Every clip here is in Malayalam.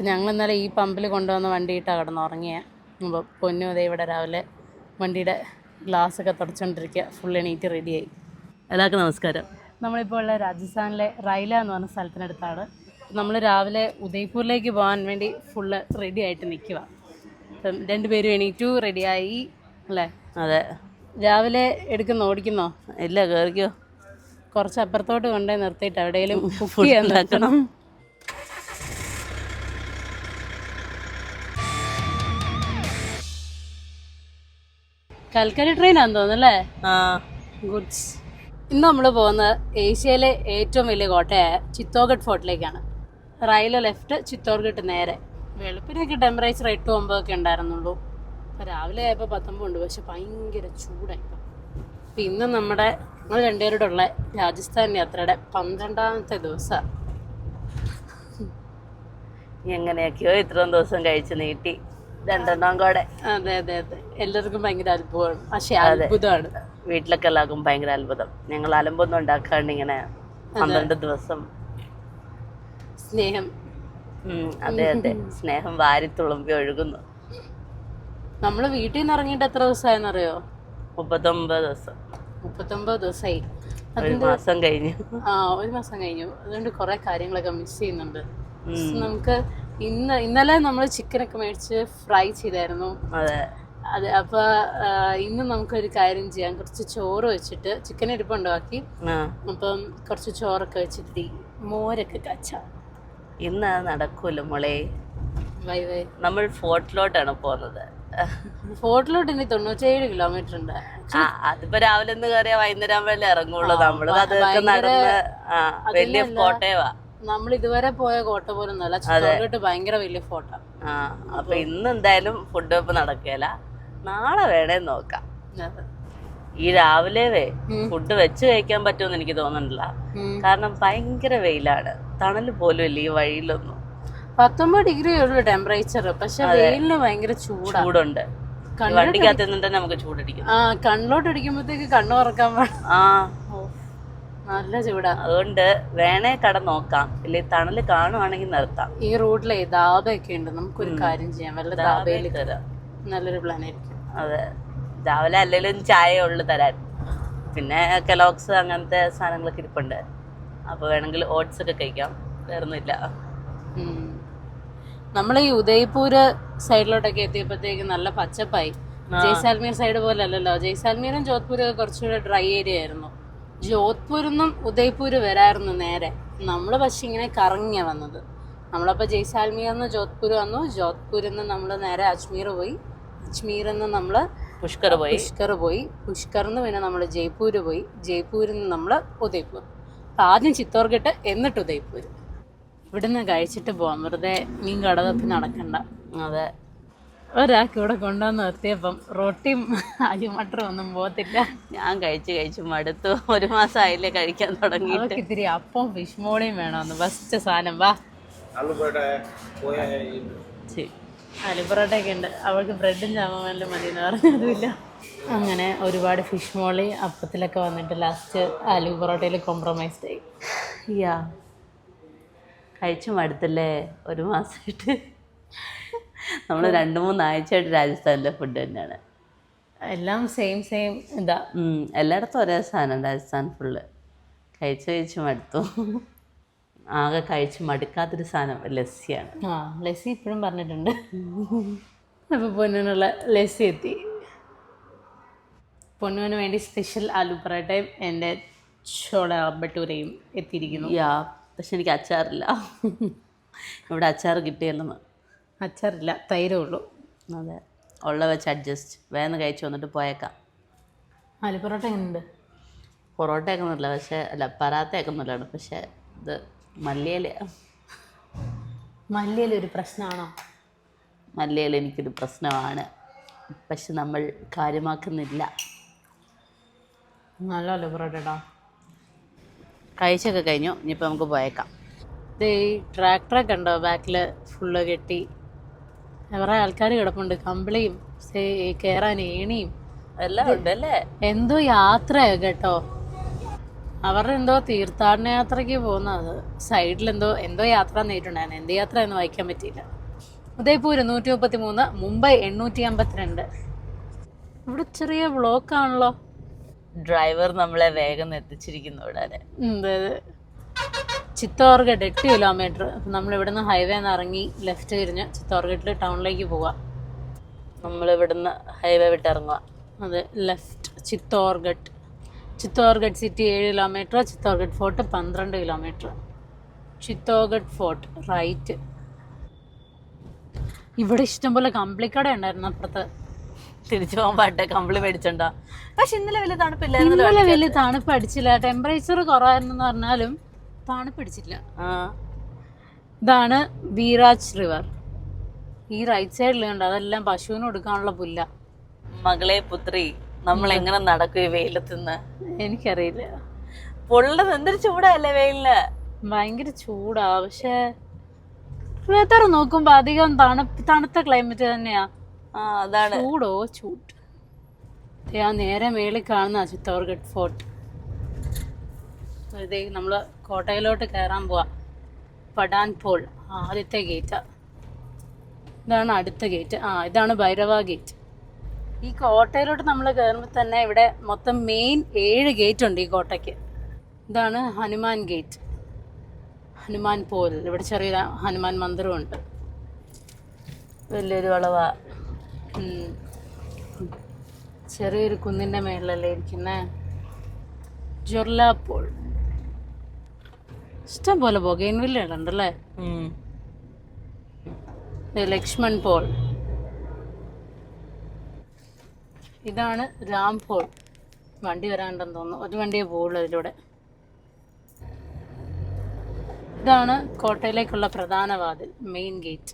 ഞങ്ങൾ ഇന്നലെ ഈ പമ്പിൽ കൊണ്ടുവന്ന വണ്ടിയിട്ടാണ് കിടന്നുറങ്ങിയ. അപ്പോൾ പൊന്നു അതേ ഇവിടെ രാവിലെ വണ്ടിയുടെ ഗ്ലാസ്സൊക്കെ തുടച്ചുകൊണ്ടിരിക്കുക. ഫുൾ എണീറ്റ് റെഡിയായി. എല്ലാവർക്കും നമസ്കാരം. നമ്മളിപ്പോൾ ഉള്ള രാജസ്ഥാനിലെ റൈല എന്ന് പറഞ്ഞ സ്ഥലത്തിനടുത്താണ്. നമ്മൾ രാവിലെ ഉദയ്പൂരിലേക്ക് പോകാൻ വേണ്ടി ഫുള്ള് റെഡി ആയിട്ട് നിൽക്കുക. അപ്പം രണ്ടുപേരും എണീറ്റു റെഡിയായി അല്ലേ? അതെ. രാവിലെ ഓടിക്കുന്നോ? ഇല്ല, കയറിക്കോ. കുറച്ച് അപ്പുറത്തോട്ട് കൊണ്ടേ നിർത്തിയിട്ട് എവിടെയെങ്കിലും കുക്ക് ചെയ്യാൻ നോക്കണം. കൽക്കരി ട്രെയിനാന്ന് തോന്നുന്നല്ലേ? ഗുഡ്സ്. ഇന്ന് നമ്മൾ പോകുന്നത് ഏഷ്യയിലെ ഏറ്റവും വലിയ കോട്ടയായ ചിത്തോർഗഡ് ഫോർട്ടിലേക്കാണ്. റൈല ലെഫ്റ്റ്, ചിത്തോർഗഡ് നേരെ. വെളുപ്പിനൊക്കെ ടെമ്പറേച്ചർ 8-9 ഒക്കെ ഉണ്ടായിരുന്നുള്ളൂ. അപ്പോൾ രാവിലെ ആയപ്പോൾ 19 ഉണ്ട്. പക്ഷെ ഭയങ്കര ചൂടായിപ്പോൾ. അപ്പം ഇന്ന് നമ്മൾ രണ്ടുപേരുടെ ഉള്ള രാജസ്ഥാൻ യാത്രയുടെ 12ാമത്തെ ദിവസമാണ്. എങ്ങനെയൊക്കെയോ ഇത്രയും ദിവസം കഴിച്ച് നീട്ടി 2 കൂടെ. അതെ അതെ അതെ, എല്ലാവർക്കും ഭയങ്കര അത്ഭുതമാണ്. പക്ഷെ അത്ഭുതമാണ്. വീട്ടിലൊക്കെ എല്ലാവർക്കും ഭയങ്കര അത്ഭുതം. ഞങ്ങൾ അലമ്പൊന്നും ഉണ്ടാക്കാണ്ട് ഇങ്ങനെ 12 ദിവസം സ്നേഹം. അതെ അതെ, സ്നേഹം വാരി തുളുമ്പി ഒഴുകുന്നു. നമ്മള് വീട്ടിൽ നിന്ന് ഇറങ്ങിയിട്ട് എത്ര ദിവസമായെന്നറിയോ? 39 ദിവസം. 39 ദിവസമായി. ഒരു മാസം കഴിഞ്ഞു. ഒരു മാസം കഴിഞ്ഞു. അതുകൊണ്ട് കുറെ കാര്യങ്ങളൊക്കെ മിസ് ചെയ്യുന്നുണ്ട്. നമുക്ക് ഇന്നലെ നമ്മൾ ചിക്കനൊക്കെ മേടിച്ച് ഫ്രൈ ചെയ്തായിരുന്നു. അതെ അതെ. അപ്പൊ ഇന്ന് നമുക്കൊരു കാര്യം ചെയ്യാം. കുറച്ച് ചോറ് വെച്ചിട്ട് ചിക്കൻ ഇരിപ്പുണ്ടാക്കി. അപ്പം കുറച്ച് ചോറൊക്കെ വെച്ചിട്ട് മോരൊക്കെ കാച്ചാം. ഇന്ന് നടക്കൂല മോളെ. Bye bye. നമ്മൾ ഫോർട്ടിലോട്ടാണ് പോകുന്നത്. ഫോർട്ടിലോട്ട് ഇനി 97 കിലോമീറ്റർ ഉണ്ട്. അതിപ്പോ രാവിലെ ഒന്ന് കയറിയാ വൈകുന്നേരം വരെ ഇറങ്ങുള്ളൂ. നമ്മള് അതൊക്കെ നടന്ന് വലിയ കോട്ടയവാ. നമ്മൾ ഇതുവരെ പോയ കോട്ട പോലും നല്ല ചിത്തോർഗഡ് ഭയങ്കര വലിയ ഫോട്ട. അപ്പൊ ഇന്ന് എന്തായാലും ഫുഡ് വെപ്പ് നടക്കേല. നാളെ വേണേ നോക്കാം. ഈ രാവിലെ ഫുഡ് വെച്ച് കഴിക്കാൻ പറ്റുമെന്ന് എനിക്ക് തോന്നുന്നില്ല. കാരണം ഭയങ്കര വെയിലാണ്. തണല് പോലും ഇല്ല ഈ വഴിയിലൊന്നും. 19 ഡിഗ്രി ഉള്ളു ടെമ്പറേച്ചർ. പക്ഷെ വെയിലിന് ഭയങ്കര ചൂടുണ്ട്. വണ്ടിക്കകത്ത് നിന്നിട്ട് നമുക്ക് ചൂടടിക്കും. കണ്ണിലോട്ട് അടിക്കുമ്പോഴത്തേക്ക് കണ്ണു തുറക്കാൻ നല്ല ചൂടാ. അതുകൊണ്ട് വേണേ കട നോക്കാം, ഇല്ലേ തണല് കാണുവാണെങ്കിൽ നിർത്താം. ഈ റൂട്ടിലെ ധാബയൊക്കെ ഉണ്ട്. നമുക്കൊരു കാര്യം ചെയ്യാം, വല്ല ധാബയിൽ തരാം. നല്ലൊരു പ്ലാൻ ആയിരിക്കും. അതെ, രാവിലെ അല്ലെങ്കിലും ചായ ഉള്ളു തരാൻ. പിന്നെ കെലോക്സ് അങ്ങനത്തെ സാധനങ്ങളൊക്കെ ഇരിപ്പുണ്ട്. അപ്പൊ വേണമെങ്കിൽ ഓട്സ് ഒക്കെ കഴിക്കാം. വേറൊന്നുമില്ല. നമ്മൾ ഈ ഉദയ്പൂര് സൈഡിലോട്ടൊക്കെ എത്തിയപ്പോഴത്തേക്ക് നല്ല പച്ചപ്പായി. ജയ്സാൽമീർ സൈഡ് പോലെ അല്ലല്ലോ. ജയ്സാൽമീറും ജോധ്പൂരും ഒക്കെ കുറച്ചുകൂടെ ഡ്രൈ ഏരിയ ആയിരുന്നു. ജോധ്പൂരിൽ നിന്നും ഉദയ്പൂര് വരായിരുന്നു നേരെ. നമ്മൾ പക്ഷെ ഇങ്ങനെ കറങ്ങിയാണ് വന്നത്. നമ്മളപ്പോൾ ജയ്സാൽമീറിൽ ജോധ്പൂർ വന്നു. ജോധ്പൂരിൽ നിന്ന് നമ്മൾ നേരെ അജ്മീർ പോയി. അജ്മീറിൽ നിന്ന് നമ്മൾ പുഷ്കർ പോയി. പുഷ്കറിൽ നിന്ന് പിന്നെ നമ്മൾ ജയ്പൂർ പോയി. ജയ്പൂരിൽ നിന്ന് നമ്മൾ ഉദയ്പൂർ. ആദ്യം ചിത്തോർഗഡ്, എന്നിട്ട് ഉദയ്പൂർ. ഇവിടുന്ന് കഴിച്ചിട്ട് പോവാം. വെറുതെ മീൻ കടതപ്പി നടക്കണ്ട. അതെ, ഒരാൾക്ക് ഇവിടെ കൊണ്ടുവന്ന് നിർത്തിയപ്പം റൊട്ടിയും അരിമട്ടറും ഒന്നും പോകത്തില്ല. ഞാൻ കഴിച്ച് മടുത്തു. 1 മാസം ആയില്ലേ കഴിക്കാൻ തുടങ്ങിയിട്ട്. ഇത്തിരി അപ്പം ഫിഷ് മോളിയും വേണമെന്ന്. ഫസ്റ്റ് സാധനം വാ. ആലു പൊറോട്ടയൊക്കെ ഉണ്ട്. അവൾക്ക് ബ്രെഡും ചാമലും മതി എന്ന് പറഞ്ഞതുമില്ല. അങ്ങനെ ഒരുപാട് ഫിഷ് മോളി അപ്പത്തിലൊക്കെ വന്നിട്ട് ലാസ്റ്റ് ആലു പൊറോട്ടയിൽ കോംപ്രമൈസ്ഡ് ആയി. കഴിച്ചു മടുത്തല്ലേ 1 മാസമായിട്ട്. നമ്മൾ 2-3 ആഴ്ചയായിട്ട് രാജസ്ഥാനിലെ ഫുഡ് തന്നെയാണ്. എല്ലാം സെയിം ഇതാ. എല്ലായിടത്തും ഒരേ സാധനം. രാജസ്ഥാൻ ഫുള്ള് കഴിച്ച് മടുത്തു. ആകെ കഴിച്ച് മടുക്കാത്തൊരു സാധനം ലസ്സിയാണ്. ലസ്സി ഇപ്പോഴും പറഞ്ഞിട്ടുണ്ട്. അപ്പോൾ പൊന്നിനുള്ള ലസ്സി എത്തി. പൊന്നുവിന് വേണ്ടി സ്പെഷ്യൽ ആലു പൊറോട്ടയും എൻ്റെ ചോള ഭട്ടൂരയും എത്തിയിരിക്കുന്നു. പക്ഷെ എനിക്ക് അച്ചാറില്ല. ഇവിടെ അച്ചാർ കിട്ടിയല്ലെന്ന്. അച്ചാറില്ല, തൈരേ ഉള്ളൂ. അതെ, ഉള്ള വെച്ച് അഡ്ജസ്റ്റ്. വേഗം കഴിച്ചു വന്നിട്ട് പോയേക്കാം. ആലു പൊറോട്ട എങ്ങനെയുണ്ട്? പൊറോട്ട ഒക്കെയൊന്നുമില്ല, പക്ഷേ അല്ല പറാത്തയൊക്കെ ഒന്നുമില്ലാണ്. പക്ഷേ ഇത് മല്ലിയിലൊരു പ്രശ്നമാണോ? മല്ലിയില എനിക്കൊരു പ്രശ്നമാണ്. പക്ഷെ നമ്മൾ കാര്യമാക്കുന്നില്ല. നല്ല ആലു പൊറോട്ട കഴിച്ചൊക്കെ കഴിഞ്ഞു. ഇനിയിപ്പോൾ നമുക്ക് പോയേക്കാം. ഈ ട്രാക്ടറൊക്കെ ഉണ്ടോ ബാക്കിൽ ഫുള്ള് കെട്ടി? കുറേ ആൾക്കാർ കിടപ്പുണ്ട്. കമ്പിളിയും കയറാൻ ഏണിയും എല്ലാം ഉണ്ടല്ലേ. എന്തോ യാത്രയാണ് കേട്ടോ. അവരുടെ എന്തോ തീർത്ഥാടന യാത്രയ്ക്ക് പോകുന്നത് സൈഡിൽ എന്തോ യാത്ര നേരിട്ടുണ്ടായിരുന്നു. എന്ത് യാത്ര എന്ന് വായിക്കാൻ പറ്റിയില്ല. ഉദയ്പൂര് 133, മുംബൈ 852. ഇവിടെ ചെറിയ ബ്ലോക്ക് ആണല്ലോ. ഡ്രൈവർ നമ്മളെ വേഗം എത്തിച്ചിരിക്കുന്നു ഇവിടെ. ചിത്തോർഗഡ് 8 കിലോമീറ്റർ. അപ്പം നമ്മൾ ഇവിടുന്ന് ഹൈവേ ഇറങ്ങി ലെഫ്റ്റ് തിരിഞ്ഞ് ചിത്തോർഗഡിൽ ടൗണിലേക്ക് പോവാം. നമ്മൾ ഇവിടുന്ന് ഹൈവേ വിട്ടിറങ്ങുക. അതെ, left Chittorgarh city 7 kilometre, Chittorgarh fort 12 kilometre. Chittorgarh fort right. ഇവിടെ ഇഷ്ടംപോലെ കമ്പിളിക്കട ഉണ്ടായിരുന്നു അപ്പുറത്ത്. തിരിച്ചു പോകാൻ പാട്ടെ കമ്പിളി മേടിച്ചോണ്ടോ? പക്ഷെ ഇന്നലെ വലിയ ഇന്നലെ വലിയ തണുപ്പ് അടിച്ചില്ല. ടെമ്പറേച്ചർ കുറവായിരുന്നെന്ന് പറഞ്ഞാലും തണുപ്പിടിച്ചില്ല. ഇതാണ് വീരാജ് റിവർ. ഈ റൈറ്റ് സൈഡിൽ ഉണ്ട്, അതെല്ലാം പശുവിന് കൊടുക്കാനുള്ള പുല്ല. മകളെ പുത്രി, നമ്മൾ എങ്ങനെ നടക്കും ഈ വെയിലത്തുനിന്ന്? എനിക്കറിയില്ല. പൊള്ളത് എന്തൊരു ചൂടല്ലേ വെയിലിന്. ഭയങ്കര ചൂടാ. പക്ഷെ വെതർ നോക്കുമ്പോ അധികം തണുത്ത ക്ലൈമറ്റ് തന്നെയാ. അതാണ് ചൂട്. നേരെ മേളിൽ കാണുന്ന ചിത്തോർഗഡ് ഫോർട്ട്. ഇതേ നമ്മള് കോട്ടയിലോട്ട് കയറാൻ പോവാ. പഠാൻപോൾ ആദ്യത്തെ ഗേറ്റാ. ഇതാണ് അടുത്ത ഗേറ്റ്. ഇതാണ് ഭൈരവ ഗേറ്റ്. ഈ കോട്ടയിലോട്ട് നമ്മൾ കയറുമ്പോൾ തന്നെ ഇവിടെ മൊത്തം മെയിൻ 7 ഗേറ്റ് ഉണ്ട് ഈ കോട്ടയ്ക്ക്. ഇതാണ് ഹനുമാൻ ഗേറ്റ്, ഹനുമാൻ പോൽ. ഇവിടെ ചെറിയൊരു ഹനുമാൻ മന്ദിരമുണ്ട്. വലിയൊരു വളവ. ചെറിയൊരു കുന്നിൻ്റെ മേളിലല്ലേ ഇരിക്കുന്നേ. ജൊർലാപോൾ. ഇഷ്ടം പോലെ ബൊഗൈൻവില്ല ഉണ്ടല്ലേ. ലക്ഷ്മൺ പോൾ. ഇതാണ് രാംപോൾ. വണ്ടി വരാണ്ടെന്ന് തോന്നുന്നു. ഒരു വണ്ടിയെ പോകുള്ളൂ അതിലൂടെ. ഇതാണ് കോട്ടയിലേക്കുള്ള പ്രധാന വാതിൽ, മെയിൻ ഗേറ്റ്.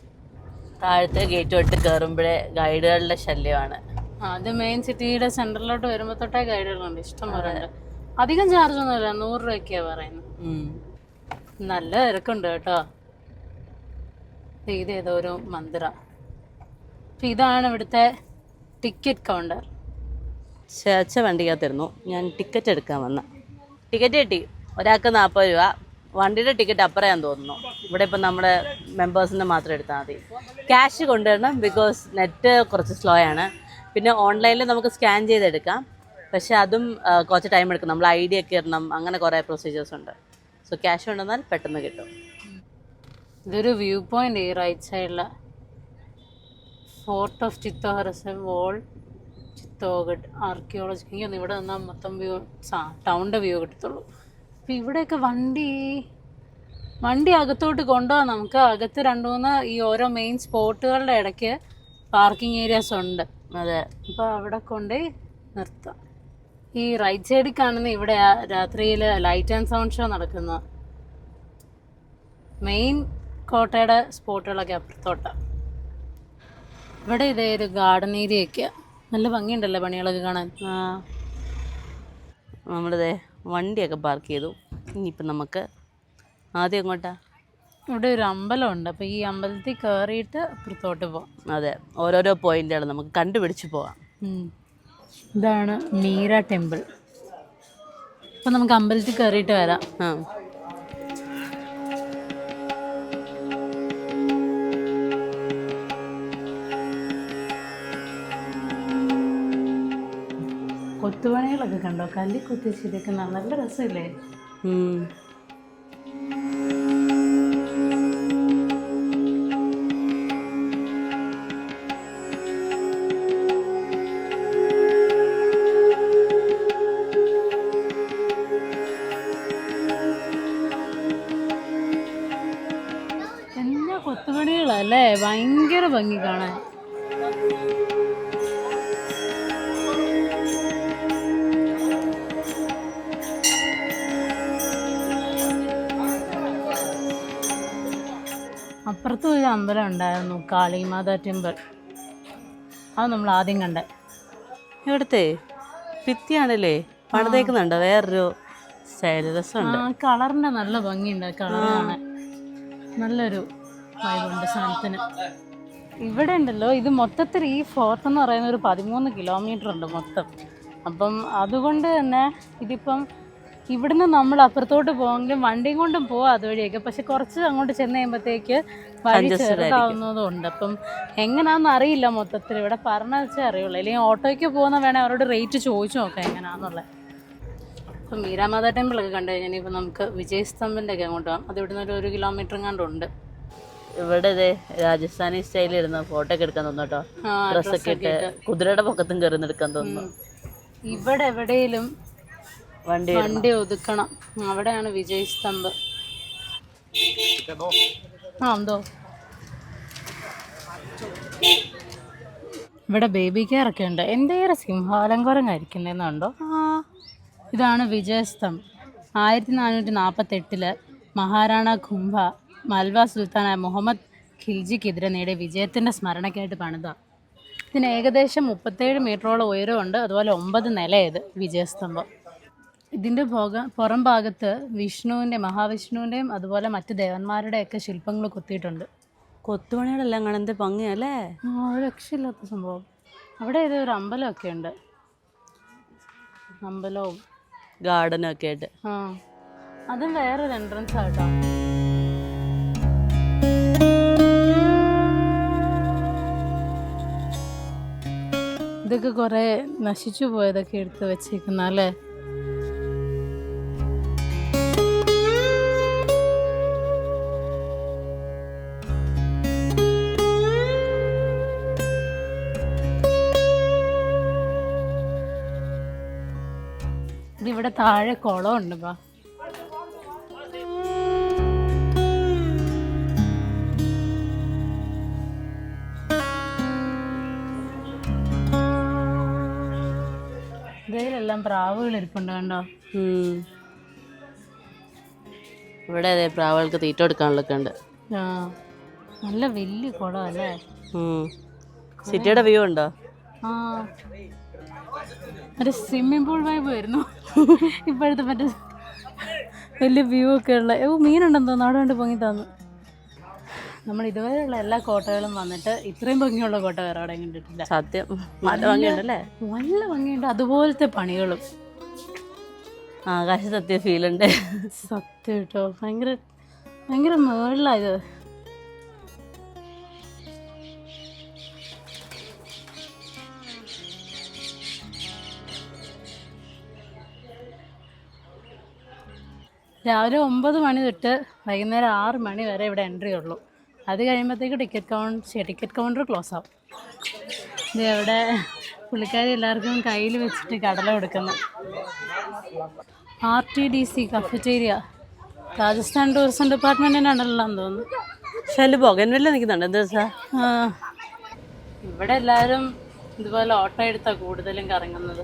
താഴത്തെ ഗേറ്റ് തൊട്ട് കയറുമ്പോഴേ ഗൈഡുകളുടെ ശല്യമാണ്. അത് മെയിൻ സിറ്റിയുടെ സെന്ററിലോട്ട് വരുമ്പോ തൊട്ടേ ഗൈഡുകളുണ്ട്, ഇഷ്ടം പറയുന്നത്. അധികം ചാർജ് ഒന്നുമില്ല, 100 രൂപയ്ക്കാ പറയുന്നത്. നല്ല തിരക്കുണ്ട് കേട്ടോ. ഇതേതോ ഒരു മന്ദിര. ഇതാണ് ഇവിടുത്തെ ടിക്കറ്റ് കൗണ്ടർ. ചേച്ച വണ്ടിക്കകത്തിരുന്നു, ഞാൻ ടിക്കറ്റ് എടുക്കാൻ വന്ന. ടിക്കറ്റ് കിട്ടി. ഒരാൾക്ക് 40 രൂപ. വണ്ടിയുടെ ടിക്കറ്റ് അപ്പുറയാന്ന് തോന്നുന്നു. ഇവിടെ ഇപ്പം നമ്മുടെ മെമ്പേഴ്സിന് മാത്രം എടുത്താൽ മതി. ക്യാഷ് കൊണ്ടുവരണം, ബിക്കോസ് നെറ്റ് കുറച്ച് സ്ലോ ആണ്. പിന്നെ ഓൺലൈനിൽ നമുക്ക് സ്കാൻ ചെയ്തെടുക്കാം, പക്ഷെ അതും കുറച്ച് ടൈം എടുക്കും. നമ്മൾ ID ഒക്കെ ഇടണം, അങ്ങനെ കുറേ പ്രൊസീജിയേഴ്സ് ഉണ്ട്. സോ ക്യാഷ് കൊണ്ടുവന്നാൽ പെട്ടെന്ന് കിട്ടും. ഇതൊരു വ്യൂ പോയിന്റ്. ഈ റൈറ്റ് സൈഡിലെ ഫോർട്ട് ഓഫ് ചിത്തോഹർസ് വോൾ, ചിത്തോഗഡ് ആർക്കിയോളജി. എനിക്കൊന്ന് ഇവിടെ നിന്നാൽ മൊത്തം വ്യൂ, ടൗണിൻ്റെ വ്യൂ കിട്ടത്തുള്ളൂ. അപ്പം ഇവിടെയൊക്കെ വണ്ടി അകത്തോട്ട് കൊണ്ടുപോകാം നമുക്ക്. അകത്ത് 2-3 ഈ ഓരോ മെയിൻ സ്പോട്ടുകളുടെ ഇടയ്ക്ക് പാർക്കിംഗ് ഏരിയാസ് ഉണ്ട്. അതെ, അപ്പോൾ അവിടെ കൊണ്ട് നിർത്താം. ഈ റൈറ്റ് സൈഡിൽ കാണുന്ന ഇവിടെ രാത്രിയിൽ ലൈറ്റ് ആൻഡ് സൗണ്ട് ഷോ നടക്കുന്ന മെയിൻ കോട്ടയുടെ സ്പോട്ടുകളൊക്കെ അപ്പുറത്തോട്ടാണ്. ഇവിടെ ഇതേ ഒരു ഗാർഡൻ ഏരിയയൊക്കെ നല്ല ഭംഗിയുണ്ടല്ലോ പണികളൊക്കെ കാണാൻ. നമ്മളിതേ വണ്ടിയൊക്കെ പാർക്ക് ചെയ്തു. ഇനിയിപ്പം നമുക്ക് ആദ്യം എങ്ങോട്ടാ? ഇവിടെ ഒരു അമ്പലമുണ്ട്. അപ്പോൾ ഈ അമ്പലത്തിൽ കയറിയിട്ട് അപ്പുറത്തോട്ട് പോവാം. അതെ, ഓരോരോ പോയിന്റുകൾ നമുക്ക് കണ്ടുപിടിച്ച് പോവാം. ഇതാണ് മീര ടെമ്പിൾ. അപ്പം നമുക്ക് അമ്പലത്തിൽ കയറിയിട്ട് വരാം. കൊത്തുപണികളൊക്കെ കണ്ടോ? കല്ലി കുത്തി ശരിക്കുന്ന നല്ല രസമില്ലേ? എല്ലാ കൊത്തുപണികളല്ലേ, ഭയങ്കര ഭംഗി കാണാൻ. അപ്പുറത്ത് ഒരു അമ്പലം ഉണ്ടായിരുന്നു, കാളിമാതാ ടെമ്പിൾ. അത് നമ്മൾ ആദ്യം കണ്ടേ. ഇവിടുത്തെ ഭിത്തിയാണല്ലേ പണിതേക്കുന്നുണ്ടോ? വേറൊരു സ്റ്റൈല് രസമുണ്ട്. കളറിൻ്റെ നല്ല ഭംഗിയുണ്ട്. കളർ കാണാൻ നല്ലൊരു വൈബുണ്ട് സാധനത്തിന്. ഇവിടെ ഉണ്ടല്ലോ, ഇത് മൊത്തത്തിൽ ഈ ഫോർട്ട് എന്ന് പറയുന്ന ഒരു 13 കിലോമീറ്റർ ഉണ്ട് മൊത്തം. അപ്പം അതുകൊണ്ട് തന്നെ ഇതിപ്പം ഇവിടുന്ന് നമ്മൾ അപ്പുറത്തോട്ട് പോകെങ്കിലും വണ്ടിയും കൊണ്ടും പോവാം അതുവഴിയൊക്കെ. പക്ഷെ കുറച്ച് അങ്ങോട്ട് ചെന്ന് കഴിയുമ്പോഴത്തേക്ക് വഴി ചെറുതാവുന്നതും ഉണ്ട്. അപ്പം എങ്ങനെയാണെന്ന് അറിയില്ല മൊത്തത്തിൽ. ഇവിടെ പറഞ്ഞാൽ വെച്ചാൽ അറിയുള്ളൂ. അല്ലെങ്കിൽ ഓട്ടോയ്ക്ക് പോകുന്ന വേണേൽ അവരോട് റേറ്റ് ചോദിച്ചു നോക്കാം എങ്ങനെയാണെന്നുള്ളത്. ഇപ്പം മീരാമാത ടെമ്പിളൊക്കെ കണ്ടു കഴിഞ്ഞാൽ ഇപ്പം നമുക്ക് വിജയസ്തംഭിൻ്റെ ഒക്കെ അങ്ങോട്ട് പോകാം. അത് ഇവിടുന്ന് ഒരു 1 കിലോമീറ്റർ എങ്ങാണ്ടുണ്ട്. ഇവിടെ ഇതേ രാജസ്ഥാനി സ്റ്റൈലിരുന്ന് ഫോട്ടോ ഒക്കെ എടുക്കാൻ തോന്നുന്നു കേട്ടോ. ഡ്രസ്സൊക്കെ ഇട്ട് കുതിരയുടെ പൊക്കത്തും കയറി എടുക്കാൻ തോന്നുന്നു. ഇവിടെ എവിടെയും വണ്ടി ഒതുക്കണം. അവിടെയാണ് വിജയസ്തംഭ്. എന്തോ ഇവിടെ ബേബി കെയർ ഒക്കെ ഉണ്ട്. എന്തേറെ സിംഹാലങ്കുരങ്ങായിരിക്കുന്നതെന്നുണ്ടോ. ഇതാണ് വിജയസ്തംഭ്. 1448 മഹാരാണ ഖുംഭ മൽവ സുൽത്താനായ മുഹമ്മദ് ഖിൽജിക്കെതിരെ നേടിയ വിജയത്തിൻ്റെ സ്മരണയ്ക്കായിട്ട് പണിത. ഇതിന് ഏകദേശം 37 മീറ്ററോളം ഉയരമുണ്ട്. അതുപോലെ 9 നിലയത് വിജയസ്തംഭം. ഇതിൻ്റെ പുറം ഭാഗത്ത് മഹാവിഷ്ണുവിൻ്റെയും അതുപോലെ മറ്റ് ദേവന്മാരുടെയൊക്കെ ശില്പങ്ങൾ കൊത്തിയിട്ടുണ്ട്. കൊത്തുപണികളെല്ലാം കാണുന്നത് ഭംഗിയല്ലേ. രക്ഷയില്ലാത്ത സംഭവം. അവിടെ ഒരു അമ്പലമൊക്കെ ഉണ്ട്. അമ്പലവും ഗാർഡനും ഒക്കെ ആയിട്ട്. അതും വേറൊരു എൻട്രൻസ് ആയിട്ടോ. ഇതൊക്കെ കുറെ നശിച്ചു പോയതൊക്കെ എടുത്ത് വെച്ചേക്കുന്ന അല്ലേ. ഇവിടെ താഴെ കുളമുണ്ട്. ഇതിലെല്ലാം പ്രാവുകൾ ഇരിപ്പുണ്ട് കണ്ടോ. ഇവിടെ അതെ പ്രാവുകൾക്ക് തീറ്റ കൊടുക്കാനുള്ളൊക്കെ ഉണ്ട്. നല്ല വലിയ കുളം അല്ലേ. സിറ്റിയുടെ വ്യൂ ഉണ്ടോ. ഒരു സ്വിമ്മിംഗ് പൂൾ വൈബ് വരുന്നു ഇപ്പോഴത്തെ. മറ്റേ വലിയ വ്യൂ ഒക്കെ ഉള്ള മീനുണ്ടെന്ന് തോന്നുന്നു. അവിടെ കൊണ്ട് പൊങ്ങി തന്നു. നമ്മൾ ഇതുവരെയുള്ള എല്ലാ കോട്ടകളും വന്നിട്ട് ഇത്രയും ഭംഗിയുള്ള കോട്ട വേറെ അവിടെ കണ്ടിട്ടില്ല. സത്യം നല്ല ഭംഗിയുണ്ടല്ലേ. നല്ല ഭംഗിയുണ്ട്. അതുപോലത്തെ പണികളും ആകാശത്തെത്തിയ ഫീലുണ്ട്. സത്യം കേട്ടോ. ഭയങ്കര ഭയങ്കര മുകളിലായത്. രാവിലെ 9 മണി തൊട്ട് വൈകുന്നേരം 6 മണി വരെ ഇവിടെ എൻട്രി ഉള്ളൂ. അത് കഴിയുമ്പോഴത്തേക്ക് ടിക്കറ്റ് കൗണ്ടർ ക്ലോസ് ആവും. ഇത് അവിടെ പുള്ളിക്കാരി എല്ലാവർക്കും കയ്യിൽ വെച്ചിട്ട് കടല കൊടുക്കുന്നു. RTDC കഫറ്റേരിയ രാജസ്ഥാൻ ടൂറിസം ഡിപ്പാർട്ട്മെൻറ്റിനാണല്ലോ എന്ന് തോന്നുന്നു. ബൊഗൻവില്ല നിൽക്കുന്നുണ്ട് എന്താ വെച്ചാൽ. ഇവിടെ എല്ലാവരും ഇതുപോലെ ഓട്ടോ എടുത്താണ് കൂടുതലും കറങ്ങുന്നത്.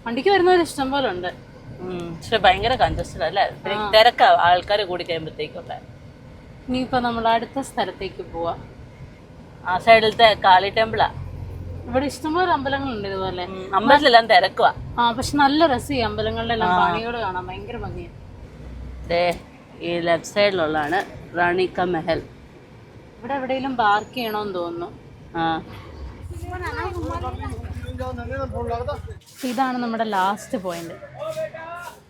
വണ്ടിക്ക് വരുന്നവർ ഇഷ്ടം പോലെ ഉണ്ട്. പക്ഷെ ഭയങ്കര കൺജസ്റ്റഡ് അല്ലേ. തിരക്കാ ആൾക്കാർ കൂടി കഴിയുമ്പോഴത്തേക്കൊക്കെ. ഇനിയിപ്പോൾ നമ്മൾ അടുത്ത സ്ഥലത്തേക്ക് പോവാം. ആ സൈഡിലത്തെ കാളി ടെമ്പിളാ. ഇവിടെ ഇഷ്ടംപോലെ അമ്പലങ്ങളുണ്ട് ഇതുപോലെ. അമ്പലത്തിലെല്ലാം തിരക്കുവാ. പക്ഷെ നല്ല രസം. ഈ അമ്പലങ്ങളുടെ എല്ലാം പണികൾ കാണാൻ ഭയങ്കര ഭംഗിയാണ്. ഈ ലെഫ്റ്റ് സൈഡിലുള്ളതാണ് റാണി കാ മെഹൽ. ഇവിടെ എവിടെയെങ്കിലും പാർക്ക് ചെയ്യണമെന്ന് തോന്നുന്നു. ഇതാണ് നമ്മുടെ ലാസ്റ്റ് പോയിന്റ്.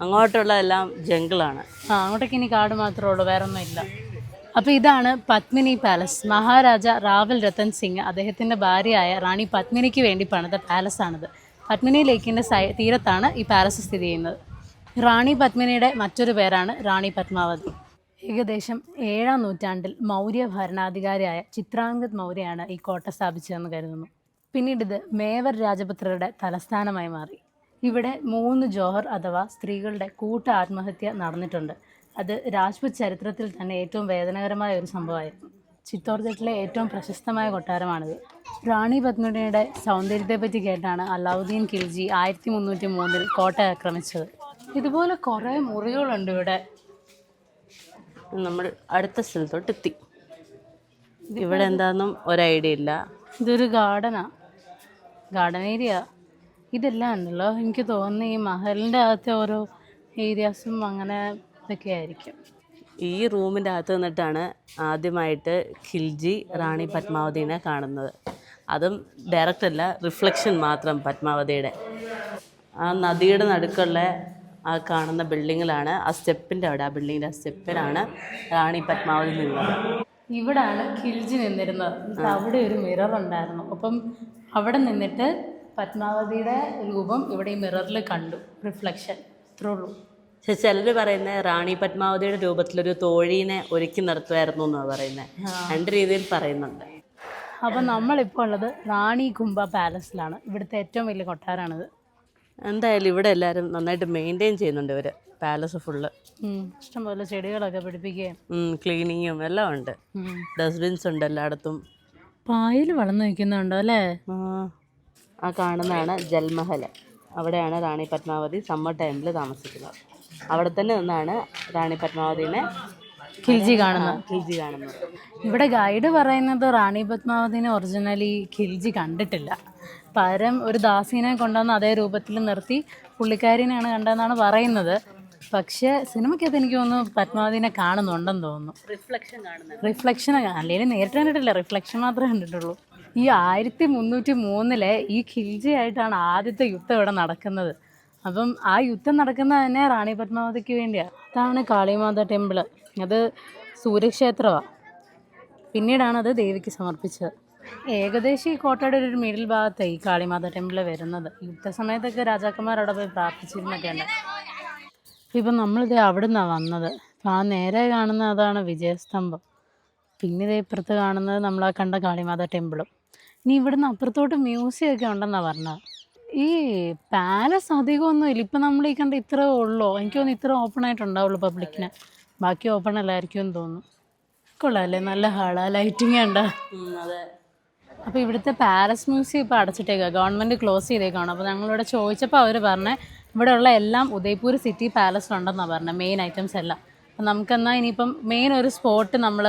അങ്ങോട്ടുള്ളതെല്ലാം ജംഗിളാണ്. അങ്ങോട്ടേക്ക് ഇനി കാട് മാത്രമേ ഉള്ളൂ, വേറെ ഒന്നും ഇല്ല. അപ്പോൾ ഇതാണ് പത്മിനി പാലസ്. മഹാരാജ റാവൽ രത്തൻ സിംഗ് അദ്ദേഹത്തിൻ്റെ ഭാര്യയായ റാണി പത്മിനിക്ക് വേണ്ടി പണിത പാലസാണിത്. പത്മിനി ലേക്കിൻ്റെ തീരത്താണ് ഈ പാലസ് സ്ഥിതി ചെയ്യുന്നത്. റാണി പത്മിനിയുടെ മറ്റൊരു പേരാണ് റാണി പത്മാവതി. ഏകദേശം 7-ാം നൂറ്റാണ്ടിൽ മൗര്യ ഭരണാധികാരിയായ ചിത്രാംഗത് മൗര്യയാണ് ഈ കോട്ട സ്ഥാപിച്ചതെന്ന് കരുതുന്നു. പിന്നീട് ഇത് മേവർ രാജപുത്രരുടെ തലസ്ഥാനമായി മാറി. ഇവിടെ 3 ജോഹർ അഥവാ സ്ത്രീകളുടെ കൂട്ട ആത്മഹത്യ നടന്നിട്ടുണ്ട്. അത് രാജ്പുത് ചരിത്രത്തിൽ തന്നെ ഏറ്റവും വേദനകരമായ ഒരു സംഭവമായിരുന്നു. ചിത്തോർഗഡിലെ ഏറ്റവും പ്രശസ്തമായ കൊട്ടാരമാണിത്. റാണി പത്മിനിയുടെ സൗന്ദര്യത്തെപ്പറ്റി കേട്ടാണ് അലാവുദ്ദീൻ ഖിൽജി 1303 കോട്ട ആക്രമിച്ചത്. ഇതുപോലെ കുറേ മുറികളുണ്ട് ഇവിടെ. നമ്മൾ അടുത്ത സ്ഥലത്തോട്ട് എത്തി. ഇവിടെ എന്താണെന്നും ഒരു ഐഡിയ ഇല്ല. ഇതൊരു ഗാർഡൻ ഏരിയ. ഇതെല്ലാം ഉണ്ടല്ലോ. എനിക്ക് തോന്നുന്നു ഈ മഹലിൻ്റെ അകത്തെ ഓരോ ഏരിയാസും അങ്ങനെ ഇതൊക്കെ ആയിരിക്കും. ഈ റൂമിൻ്റെ അകത്ത് നിന്നിട്ടാണ് ആദ്യമായിട്ട് ഖിൽജി റാണി പത്മാവതിനെ കാണുന്നത്. അതും ഡയറക്റ്റ് അല്ല, റിഫ്ലക്ഷൻ മാത്രം പത്മാവതിയുടെ. ആ നദിയുടെ നടുക്കുള്ള ആ കാണുന്ന ബിൽഡിങ്ങിലാണ്, ആ സ്റ്റെപ്പിൻ്റെ അവിടെ, ആ ബിൽഡിങ്ങിൻ്റെ ആ സ്റ്റെപ്പിലാണ് റാണി പത്മാവതി നിന്നത്. ഇവിടാണ് ഖിൽജി നിന്നിരുന്നത്. അവിടെ ഒരു മിറർ ഉണ്ടായിരുന്നു. അപ്പം അവിടെ നിന്നിട്ട് പത്മാവതിയുടെ രൂപം ഇവിടെ ഈ മിററിൽ കണ്ടു, റിഫ്ലക്ഷൻ. ഇത്രേ ഉള്ളൂ. പക്ഷെ ചിലർ പറയുന്നത് റാണി പത്മാവതിയുടെ രൂപത്തിലൊരു തോഴീനെ ഒരുക്കി നിർത്തുമായിരുന്നു എന്നാണ് പറയുന്നത്. രണ്ട് രീതിയിൽ പറയുന്നുണ്ട്. അപ്പം നമ്മളിപ്പോൾ ഉള്ളത് റാണി കുംഭ പാലസിലാണ്. ഇവിടുത്തെ ഏറ്റവും വലിയ കൊട്ടാരാണിത്. എന്തായാലും ഇവിടെ എല്ലാവരും നന്നായിട്ട് മെയിൻറ്റെയിൻ ചെയ്യുന്നുണ്ട് ഇവർ പാലസ് ഫുള്ള്. ഇഷ്ടംപോലെ ചെടികളൊക്കെ പിടിപ്പിക്കുകയും ക്ലീനിങ്ങും എല്ലാം ഉണ്ട്. ഡസ്റ്റ്ബിൻസ് ഉണ്ട് എല്ലായിടത്തും. പായൽ വളർന്നു നിൽക്കുന്നുണ്ടോ അല്ലേ? ആ കാണുന്നതാണ് ജൽമഹൽ. അവിടെയാണ് റാണി പത്മാവതി സമ്മർ ടൈമിൽ താമസിക്കുന്നത്. അവിടെ തന്നെ നിന്നാണ് റാണി പത്മാവതിനെ ഖിൽജി കാണുന്നത്. ഇവിടെ ഗൈഡ് പറയുന്നത് റാണി പത്മാവതിനെ ഒറിജിനലി ഖിൽജി കണ്ടിട്ടില്ല. പകരം ഒരു ദാസീനെ കൊണ്ടുവന്ന് അതേ രൂപത്തിൽ നിർത്തി പുള്ളിക്കാരിനെയാണ് കണ്ടതെന്നാണ് പറയുന്നത്. പക്ഷേ സിനിമയ്ക്കകത്ത് എനിക്ക് തോന്നുന്നു പത്മാവതിനെ കാണുന്നുണ്ടെന്ന് തോന്നുന്നു. റിഫ്ലക്ഷൻ അല്ലെങ്കിൽ നേരിട്ട് കണ്ടിട്ടില്ല, റിഫ്ലക്ഷൻ മാത്രമേ കണ്ടിട്ടുള്ളൂ. ഈ 1303 ഈ ഖിൽജി ആയിട്ടാണ് ആദ്യത്തെ യുദ്ധം ഇവിടെ നടക്കുന്നത്. അപ്പം ആ യുദ്ധം നടക്കുന്നത് തന്നെ റാണി പത്മാവതിക്ക് വേണ്ടിയാണ്. അതാണ് കാളിമാത ടെമ്പിള്. അത് സൂര്യക്ഷേത്രമാണ്. പിന്നീടാണ് അത് ദേവിക്ക് സമർപ്പിച്ചത്. ഏകദേശം ഈ കോട്ടയുടെ ഒരു മിഡിൽ ഭാഗത്ത് ഈ കാളിമാത ടെമ്പിൾ വരുന്നത്. യുദ്ധസമയത്തൊക്കെ രാജാക്കന്മാർ അവിടെ പോയി പ്രാർത്ഥിച്ചിരുന്നൊക്കെ ഉണ്ട്. ഇപ്പം നമ്മളിത് അവിടെ നിന്നാണ് വന്നത്. അപ്പം ആ നേരെ കാണുന്ന അതാണ് വിജയസ്തംഭം. പിന്നെ ഇതേ ഇപ്പുറത്ത് കാണുന്നത് നമ്മളാ കണ്ട കാളിമാത ടെമ്പിളും. ഇനി ഇവിടുന്ന് അപ്പുറത്തോട്ട് മ്യൂസിയം ഒക്കെ ഉണ്ടെന്നാണ് പറഞ്ഞത്. ഈ പാലസ് അധികമൊന്നും ഇല്ല. ഇപ്പം നമ്മൾ ഈ കണ്ട ഇത്രേ ഉള്ളൂ. എനിക്ക് തോന്നുന്നു ഇത്ര ഓപ്പൺ ആയിട്ടുണ്ടാവുള്ളൂ പബ്ലിക്കിന്. ബാക്കി ഓപ്പൺ അല്ലായിരിക്കും എന്ന് തോന്നുന്നു. കൊള്ളാമല്ലേ, നല്ല ഹാളാ, ലൈറ്റിംഗ് ഉണ്ട്. അതെ. അപ്പോൾ ഇവിടുത്തെ പാലസ് മ്യൂസിയം ഇപ്പോൾ അടച്ചിട്ടേക്കുക, ഗവൺമെൻറ് ക്ലോസ് ചെയ്തേക്കാണ്. അപ്പോൾ ഞങ്ങളിവിടെ ചോദിച്ചപ്പോൾ അവർ പറഞ്ഞത് ഇവിടെയുള്ള എല്ലാം ഉദയ്പൂർ സിറ്റി പാലസിലുണ്ടെന്നാണ് പറഞ്ഞത്, മെയിൻ ഐറ്റംസ് എല്ലാം. അപ്പം നമുക്കെന്നാൽ ഇനിയിപ്പം മെയിൻ ഒരു സ്പോട്ട് നമ്മൾ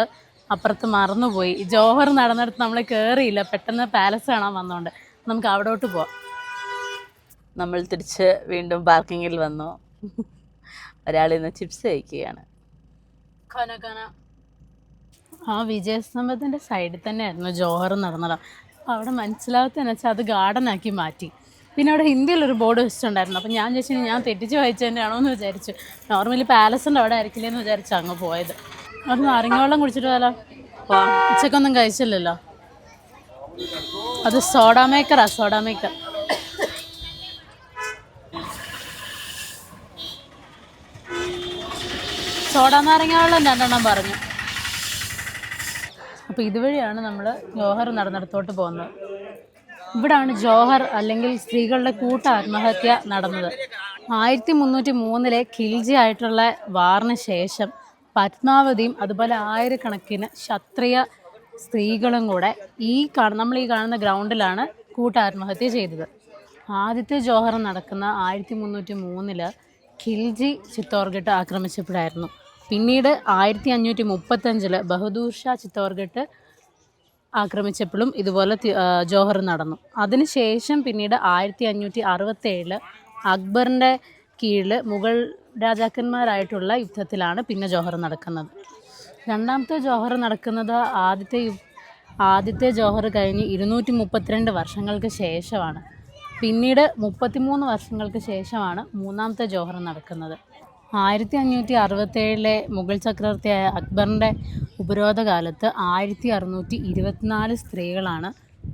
അപ്പുറത്ത് മറന്നുപോയി. ജോഹർ നടന്നിടത്ത് നമ്മൾ കയറിയില്ല, പെട്ടെന്ന് പാലസ് കാണാൻ വന്നതുകൊണ്ട് നമുക്ക് അവിടോട്ട് പോവാം. നമ്മൾ തിരിച്ച് വീണ്ടും പാർക്കിങ്ങിൽ വന്നു. ഒരാളിന്ന് ചിപ്സ് കഴിക്കുകയാണ്. ആ വിജയസ്തംഭത്തിൻ്റെ സൈഡിൽ തന്നെയായിരുന്നു ജോഹർ നടന്നത്. അപ്പോൾ അവിടെ മനസ്സിലാകത്തെന്ന് വെച്ചാൽ അത് ഗാർഡനാക്കി മാറ്റി. പിന്നെ അവിടെ ഹിന്ദിയിലൊരു ബോർഡ് വെച്ചിട്ടുണ്ടായിരുന്നു. അപ്പോൾ ഞാൻ ചോദിച്ചു ഞാൻ തെറ്റിച്ച് വായിച്ചു തന്നെയാണോ എന്ന് വിചാരിച്ചു. നോർമലി പാലസിൻ്റെ അവിടെ ആയിരിക്കില്ലേ എന്ന് വിചാരിച്ചു അങ്ങ് പോയത്. അവിടെ നാരങ്ങ കുടിച്ചിട്ട് പോയാലോ? ഉച്ചക്കൊന്നും കഴിച്ചില്ലല്ലോ. അത് സോഡാ മേക്കറാ, സോഡാ മേക്കർ. സോഡാ നാരങ്ങ വെള്ളം 2 എണ്ണം പറഞ്ഞു. അപ്പോൾ ഇതുവഴിയാണ് നമ്മൾ ജോഹർ നടന്നിടത്തോട്ട് പോകുന്നത്. ഇവിടാണ് ജോഹർ അല്ലെങ്കിൽ സ്ത്രീകളുടെ കൂട്ട ആത്മഹത്യ നടന്നത്. 1303 ഖിൽജി ആയിട്ടുള്ള വാറിന് ശേഷം പത്മാവതിയും അതുപോലെ ആയിരക്കണക്കിന് ക്ഷത്രിയ സ്ത്രീകളും കൂടെ നമ്മൾ ഈ കാണുന്ന ഗ്രൗണ്ടിലാണ് കൂട്ട ആത്മഹത്യ ചെയ്തത്. ആദ്യത്തെ ജോഹർ നടക്കുന്ന 1303 ഖിൽജി ചിത്തോർഗഡ് ആക്രമിച്ചപ്പോഴായിരുന്നു. പിന്നീട് 1535 ബഹദൂർ ഷാ ചിത്തോർഗഡ് ആക്രമിച്ചപ്പോഴും ഇതുപോലെ ജോഹർ നടന്നു. അതിനുശേഷം പിന്നീട് 1567 അക്ബറിൻ്റെ കീഴിൽ മുഗൾ രാജാക്കന്മാരായിട്ടുള്ള യുദ്ധത്തിലാണ് പിന്നെ ജോഹർ നടക്കുന്നത്. രണ്ടാമത്തെ ജോഹർ നടക്കുന്നത് ആദ്യത്തെ ജോഹർ കഴിഞ്ഞ് 232 വർഷങ്ങൾക്ക് ശേഷമാണ്. പിന്നീട് 33 വർഷങ്ങൾക്ക് ശേഷമാണ് മൂന്നാമത്തെ ജോഹർ നടക്കുന്നത്. 1567 മുഗൾ ചക്രവർത്തിയായ അക്ബറിൻ്റെ ഉപരോധകാലത്ത് 1624 സ്ത്രീകളാണ്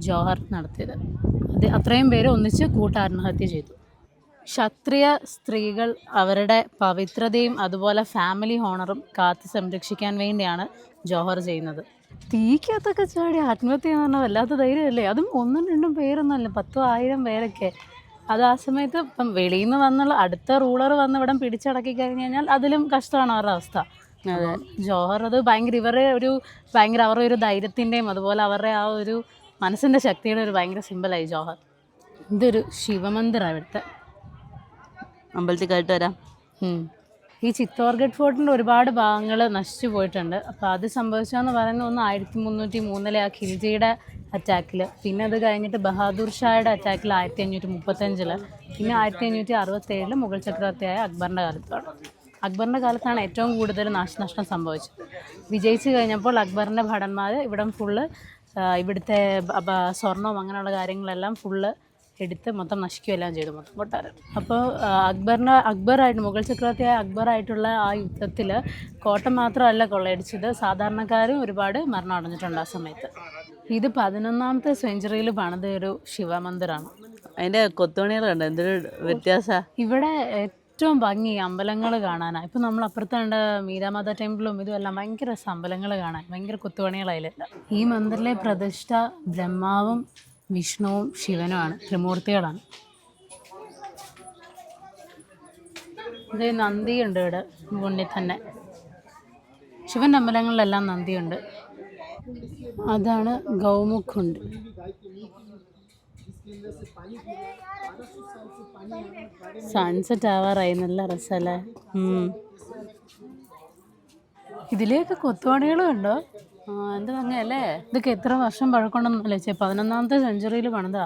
ജോഹർ നടത്തിയത്. അത്രയും പേര് ഒന്നിച്ച് കൂട്ടാത്മഹത്യ ചെയ്തു. ക്ഷത്രിയ സ്ത്രീകൾ അവരുടെ പവിത്രതയും അതുപോലെ ഫാമിലി ഹോണറും കാത്തു സംരക്ഷിക്കാൻ വേണ്ടിയാണ് ജോഹർ ചെയ്യുന്നത്. തീക്കകത്തൊക്കെ ചാടി ആത്മഹത്യ എന്ന് പറഞ്ഞാൽ വല്ലാത്ത ധൈര്യമല്ലേ? അതും 1-2 പേരൊന്നുമല്ല, 10,000 പേരൊക്കെ. അത് ആ സമയത്ത് ഇപ്പം വെളിയിൽ നിന്ന് വന്നുള്ള അടുത്ത റൂളർ വന്ന് ഇവിടെ പിടിച്ചടക്കി കഴിഞ്ഞ് കഴിഞ്ഞാൽ അതിലും കഷ്ടമാണ് അവരുടെ അവസ്ഥ. അതെ, ജോഹർ അത് അവരുടെ ഒരു ധൈര്യത്തിൻ്റെയും അതുപോലെ അവരുടെ ആ ഒരു മനസ്സിൻ്റെ ശക്തിയുടെ ഒരു ഭയങ്കര സിമ്പിളായി ജോഹർ. ഇതൊരു ശിവമന്ദിറാണ് ഇവിടുത്തെ. അമ്പലത്തിൽ കയറ്റി വരാം. ഈ ചിത്തോർഗഡ് ഫോർട്ടിൻ്റെ ഒരുപാട് ഭാഗങ്ങൾ നശിച്ചു പോയിട്ടുണ്ട്. അപ്പോൾ അത് സംഭവിച്ചതെന്ന് പറയുന്നത് 1303 ആ ഖിൽജിയുടെ അറ്റാക്കിൽ, പിന്നെ അത് കഴിഞ്ഞിട്ട് ബഹാദൂർ ഷായുടെ അറ്റാക്കിൽ 1535, പിന്നെ 1567 മുഗൾ ചക്രവർത്തിയായ അക്ബറിൻ്റെ കാലത്താണ്. അക്ബറിൻ്റെ കാലത്താണ് ഏറ്റവും കൂടുതൽ നാശനഷ്ടം സംഭവിച്ചത്. വിജയിച്ചു കഴിഞ്ഞപ്പോൾ അക്ബറിൻ്റെ ഭടന്മാർ ഇവിടം ഫുള്ള് ഇവിടുത്തെ സ്വർണവും അങ്ങനെയുള്ള കാര്യങ്ങളെല്ലാം ഫുള്ള് എടുത്ത് മൊത്തം നശിക്കുകയെല്ലാം ചെയ്തു, മൊത്തം കൊട്ടാരം. അപ്പോൾ അക്ബറായിട്ട് മുഗൾ ചക്രവർത്തിയായ അക്ബറായിട്ടുള്ള ആ യുദ്ധത്തിൽ കോട്ട മാത്രമല്ല കൊള്ളയടിച്ചത്, സാധാരണക്കാരും ഒരുപാട് മരണം അടഞ്ഞിട്ടുണ്ട് ആ സമയത്ത്. ഇത് 11ാമത്തെ സെഞ്ചുറിയിൽ പണിത ഒരു ശിവമന്ദിരമാണ്. അതിന്റെ കൊത്തുപണികൾ കണ്ടോ എന്തൊരു വ്യത്യാസ. ഇവിടെ ഏറ്റവും ഭംഗി അമ്പലങ്ങൾ കാണാനാണ്. ഇപ്പം നമ്മൾ അപ്പുറത്ത് കണ്ട മീരാമാത ടെമ്പിളും ഇതുമെല്ലാം ഭയങ്കര അമ്പലങ്ങൾ കാണാൻ, ഭയങ്കര കൊത്തുപണികളായില്ല. ഈ മന്ദിറിലെ പ്രതിഷ്ഠ ബ്രഹ്മാവും വിഷ്ണുവും ശിവനുമാണ്, ത്രിമൂർത്തികളാണ്. ഇത് നന്ദിയുണ്ട് ഇവിടെ മുന്നിൽ തന്നെ. ശിവൻ്റെ അമ്പലങ്ങളിലെല്ലാം നന്ദിയുണ്ട്. അതാണ് ഗൗമുഖുണ്ട്. സൺസെറ്റ് ആവാറായി, നല്ല രസമല്ലേ. ഇതിലേക്ക് കൊത്തുപണികളും ഉണ്ടോ? എന്ത് ഭംഗിയല്ലേ. ഇതൊക്കെ എത്ര വർഷം പഴക്കമുണ്ടെന്നല്ലേ ചേ, 11ാമത്തെ സെഞ്ചുറിയിൽ പണിതാ.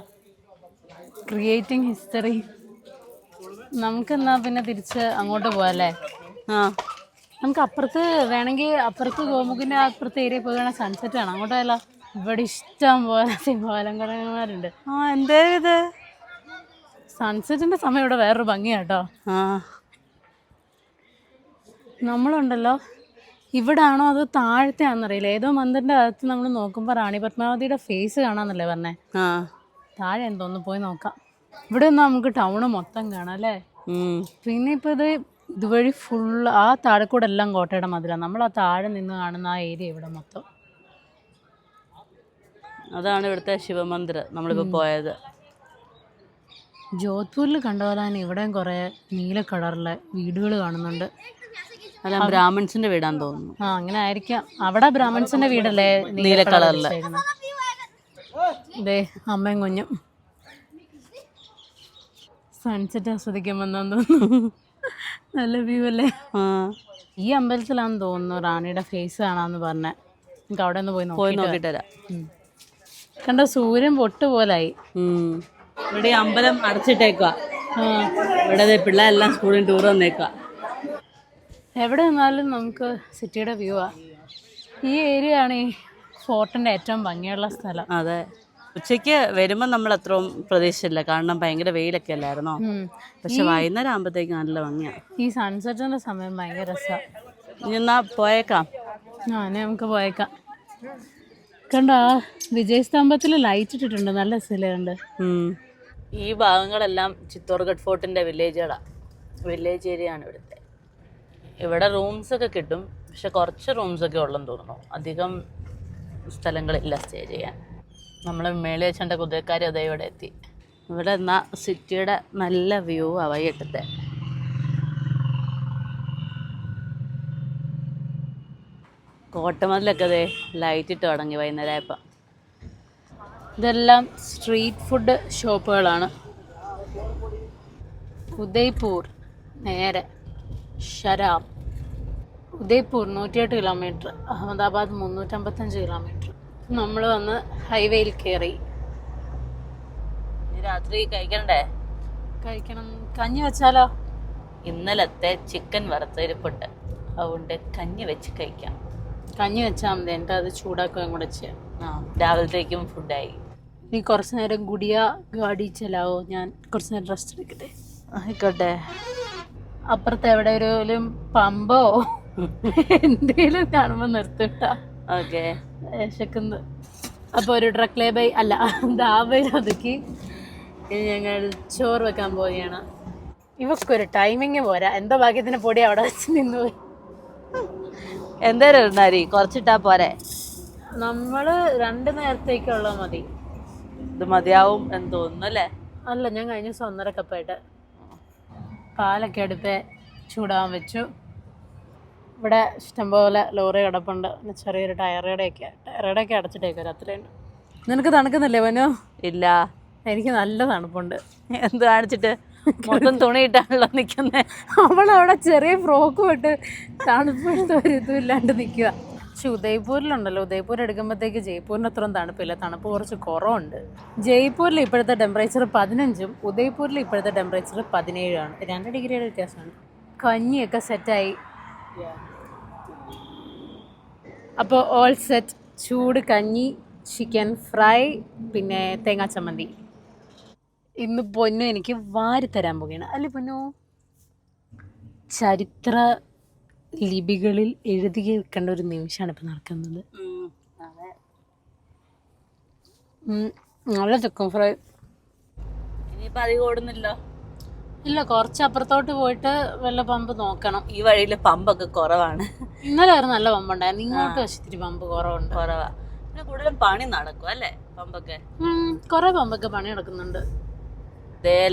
Creating history. നമുക്കെന്നാ പിന്നെ തിരിച്ച് അങ്ങോട്ട് പോവാല്ലേ? നമുക്ക് അപ്പുറത്ത് വേണമെങ്കിൽ, അപ്പുറത്ത് ഗോമുഖിൻ്റെ അപ്പുറത്തെ ഏരിയ പോയി വേണം സൺസെറ്റ് ആണ്. അങ്ങോട്ട് പോയാലോ? ഇവിടെ ഇഷ്ടം പോലെ സിംഹാലങ്കരന്മാരുണ്ട്. എന്തേ ഇത് സൺസെറ്റിന്റെ സമയം ഇവിടെ വേറൊരു ഭംഗിയാട്ടോ. നമ്മളുണ്ടല്ലോ, ഇവിടെ ആണോ അത് താഴത്തെ ആണെന്നറിയില്ല, ഏതോ മന്ദിറിന്റെ അകത്ത് നമ്മൾ നോക്കുമ്പോൾ റാണി പത്മാവതിയുടെ ഫേസ് കാണാന്നല്ലേ പറഞ്ഞേ. താഴെ എന്തോന്ന് പോയി നോക്കാം. ഇവിടെ നിന്ന് നമുക്ക് ടൗണ് മൊത്തം കാണാം അല്ലേ. പിന്നെ ഇപ്പൊ ഇതുവഴി ഫുള്ള് ആ താഴെക്കൂടെ എല്ലാം കോട്ടയുടെ മതിലാണ്. നമ്മൾ ആ താഴെ നിന്ന് കാണുന്ന ആ ഏരിയ ഇവിടെ മൊത്തം. അതാണ് ഇവിടുത്തെ ശിവമന്ദിരം നമ്മളിപ്പോൾ പോയത്. ജോധ്പൂരിൽ കണ്ട പോലെ തന്നെ ഇവിടെയും കുറേ നീല കളറിലെ വീടുകൾ കാണുന്നുണ്ട്. അല്ല, ബ്രാഹ്മൺസിന്റെ വീടാന്ന് തോന്നുന്നു. അങ്ങനെ ആയിരിക്കാം. അവിടെ ബ്രാഹ്മൺസിന്റെ വീടല്ലേ നീല കളറിലെ. ഇതേ അമ്മയും കുഞ്ഞും സൺസെറ്റ് ആസ്വദിക്കാൻ വന്നു. നല്ല വ്യൂ അല്ലേ. ഈ അമ്പലത്തിലാന്ന് തോന്നുന്നു റാണിയുടെ ഫേസ് കാണാന്ന് പറഞ്ഞ. നമുക്ക് അവിടെ ഒന്ന് പോയി നോക്കിട്ട് വരാം. കണ്ട സൂര്യൻ പൊട്ട് പോലായി. ഇവിടെ അമ്പലം അടച്ചിട്ടേക്കുക. ഇവിടെ പിള്ളേരെല്ലാം സ്കൂളിൽ ടൂർ വന്നേക്കുക. എവിടെ നിന്നാലും നമുക്ക് സിറ്റിയുടെ വ്യൂ ആ. ഈ ഏരിയ ആണ് ഈ ഫോർട്ടിന്റെ ഏറ്റവും ഭംഗിയുള്ള സ്ഥലം. അതെ, ഉച്ചയ്ക്ക് വരുമ്പോൾ നമ്മൾ അത്രയും പ്രതീക്ഷിച്ചില്ല, കാരണം ഭയങ്കര വെയിലൊക്കെ അല്ലായിരുന്നോ. പക്ഷെ വൈകുന്നേരം ആകുമ്പോഴത്തേക്ക് നല്ല ഭംഗിയാണ്. ഈ സൺസെറ്റിന്റെ സമയം ഭയങ്കര രസമാണ്. ഇനി എന്നാ പോയേക്കാം. നമുക്ക് പോയേക്കാം. കണ്ടോ, വിജയസ്തംഭത്തിൽ ലൈറ്റ് ഇട്ടിട്ടുണ്ട്, നല്ല രസമുണ്ട്. ഈ ഭാഗങ്ങളെല്ലാം ചിത്തോർഗഡ് ഫോർട്ടിന്റെ വില്ലേജുകളാണ്. വില്ലേജ് ഏരിയ ആണ് ഇവിടുത്തെ. ഇവിടെ റൂംസൊക്കെ കിട്ടും, പക്ഷെ കുറച്ച് റൂംസൊക്കെ ഉള്ളെന്ന് തോന്നുന്നു. അധികം സ്ഥലങ്ങളില്ല സ്റ്റേ ചെയ്യാൻ. നമ്മൾ മേളിൽ വെച്ചേണ്ട കുതിരക്കാർ അതേ ഇവിടെ എത്തി. ഇവിടെ എന്നാ സിറ്റിയുടെ നല്ല വ്യൂ ആ വൈകിട്ടത്തെ. കോട്ടമതിലൊക്കെ അതെ ലൈറ്റ് ഇട്ട് തുടങ്ങി വൈകുന്നേരമായപ്പം. ഇതെല്ലാം സ്ട്രീറ്റ് ഫുഡ് ഷോപ്പുകളാണ്. ഉദയ്പൂർ നേരെ ഷരാബ്. Udaipur 108 kilometre, Ahmedabad 355 kilometre. നമ്മൾ വന്ന് ഹൈവേയിൽ കയറി. രാത്രി കഴിക്കണ്ടേ? കഴിക്കണം. കഞ്ഞി വെച്ചാലോ? ഇന്നലത്തെ ചിക്കൻ വറുത്തിരിപ്പുണ്ട്, അതുകൊണ്ട് കഞ്ഞി വെച്ച് കഴിക്കാം. കഞ്ഞി വെച്ചാൽ മതി, എന്നിട്ട് അത് ചൂടാക്കുകയും കൂടെ ചെയ്യാം. രാവിലത്തേക്കും ഫുഡായി. നീ കുറച്ച് നേരം ഗുഡിയ ഗാഡി ചെലാവോ? ഞാൻ കുറച്ച് നേരം റെസ്റ്റ് എടുക്കട്ടെ. ആയിക്കോട്ടെ. അപ്പുറത്ത് എവിടെയെങ്കിലും പമ്പോ എന്തെങ്കിലും കാണുമ്പോൾ നിർത്തിട്ടാ. ഓക്കെ. വിശക്കുന്നു. അപ്പോൾ ഒരു ട്രക്ലേ ബൈ അല്ല ദാബയിൽ ഒതുക്കി ഞങ്ങൾ ചോറ് വെക്കാൻ പോവുകയാണ്. ഇവക്കൊരു ടൈമിങ് പോരാ, എന്തോ ഭാഗ്യത്തിന് പൊടി അവിടെ വെച്ച് നിന്ന് പോയി. എന്തായാലും ഉണ്ടായി കുറച്ചിട്ടാ പോരെ. നമ്മൾ 2 നേരത്തേക്കുള്ള മതി. ഇത് മതിയാവും എന്ന് തോന്നുന്നു അല്ലേ? അല്ല, ഞാൻ കഴിഞ്ഞ ദിവസം 1.5 കപ്പായിട്ട് പാലൊക്കെ അടുപ്പേ ചൂടാൻ വെച്ചു. ഇവിടെ ഇഷ്ടംപോലെ ലോറി കിടപ്പുണ്ട്, പിന്നെ ചെറിയൊരു ടയറുടെയൊക്കെ അടച്ചിട്ടേക്കും. അത്രയുണ്ട്. നിനക്ക് തണുക്കുന്നില്ലേ മനു? ഇല്ല, എനിക്ക് നല്ല തണുപ്പുണ്ട്. എന്ത് കാണിച്ചിട്ട്? മൊത്തം തുണിയിട്ടാണല്ലോ നിൽക്കുന്നത്. അവളവിടെ ചെറിയ ഫ്രോക്ക് ഇട്ട് തണുപ്പെടുത്ത ഒരു ഇതും ഇല്ലാണ്ട് നിൽക്കുക. പക്ഷെ ഉദയ്പൂരിലുണ്ടല്ലോ, ഉദയ്പൂർ എടുക്കുമ്പോഴത്തേക്ക് ജയ്പൂരിന് അത്രയും തണുപ്പില്ല, തണുപ്പ് കുറച്ച് കുറവുണ്ട്. ജയ്പൂരിൽ ഇപ്പോഴത്തെ ടെമ്പറേച്ചർ 15ഉം ഉദയ്പൂരിൽ ഇപ്പോഴത്തെ ടെമ്പറേച്ചർ 17ആണ്. 2 ഡിഗ്രിയുടെ വ്യത്യാസമാണ്. കഞ്ഞിയൊക്കെ സെറ്റായി. അപ്പോൾ ഓൾ സെറ്റ്. ചൂട് കഞ്ഞി, ചിക്കൻ ഫ്രൈ, പിന്നെ തേങ്ങാ ചമ്മന്തി. ഇന്ന് പൊന്നു എനിക്ക് വാരി തരാൻ പോകുകയാണ് അല്ലേ പൊന്നു? ചരിത്ര ലിപികളിൽ എഴുതി വെക്കേണ്ട ഒരു നിമിഷമാണ് ഇപ്പം നടക്കുന്നത്. അതെ. നല്ല ചിക്കൻ ഫ്രൈ. ഇനിയിപ്പോൾ അധികം ഓടുന്നില്ല. ഇല്ല, കുറച്ച് അപ്പുറത്തോട്ട് പോയിട്ട് വല്ല പമ്പ് നോക്കണം. ഈ വഴിയിൽ പമ്പൊക്കെ കുറവാണ്. ഇന്നലെ ഒരു നല്ല പമ്പുണ്ടായിരുന്നു, ഇങ്ങോട്ട് വശത്തിരി പമ്പ് കുറവുണ്ട്. കുറവാ. പിന്നെ കൂടുതലും പണി നടക്കും അല്ലേ പമ്പൊക്കെ? കുറെ പമ്പൊക്കെ പണി നടക്കുന്നുണ്ട്.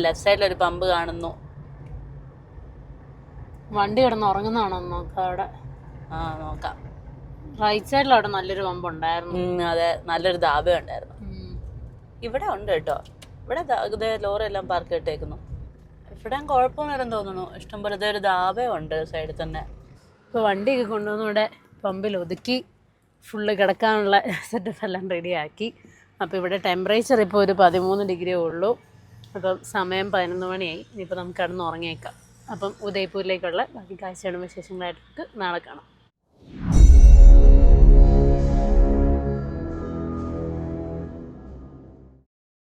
ലെഫ്റ്റ് സൈഡിൽ ഒരു പമ്പ് കാണുന്നു. വണ്ടി കിടന്ന് ഉറങ്ങുന്നതാണോ നോക്കാം അവിടെ. നോക്കാം. റൈറ്റ് സൈഡിൽ അവിടെ നല്ലൊരു പമ്പ് ഉണ്ടായിരുന്നു. അതെ, നല്ലൊരു ധാബ ഉണ്ടായിരുന്നു. ഇവിടെ ഉണ്ട് കേട്ടോ. ഇവിടെ ലോറി എല്ലാം പാർക്ക് ഇട്ടേക്കുന്നു. ഇവിടെ കുഴപ്പമൊന്നും തോന്നുന്നു. ഇഷ്ടംപോലെ ഒരു ധാബ ഉണ്ട് സൈഡിൽ തന്നെ. ഇപ്പോൾ വണ്ടിയൊക്കെ കൊണ്ടുവന്ന് ഇവിടെ പമ്പിൽ ഒതുക്കി ഫുള്ള് കിടക്കാനുള്ള സെറ്റപ്പ് എല്ലാം റെഡിയാക്കി. അപ്പോൾ ഇവിടെ ടെമ്പറേച്ചർ ഇപ്പോൾ ഒരു 13 ഡിഗ്രിയേ ഉള്ളൂ. അപ്പം സമയം 11 മണിയായി. ഇനിയിപ്പോൾ നമുക്ക് കിടന്ന് ഉറങ്ങിയേക്കാം. അപ്പം ഉദയ്പൂരിലേക്കുള്ള ബാക്കി കാഴ്ചകളും വിശേഷങ്ങളായിട്ട് നാളെ കാണാം.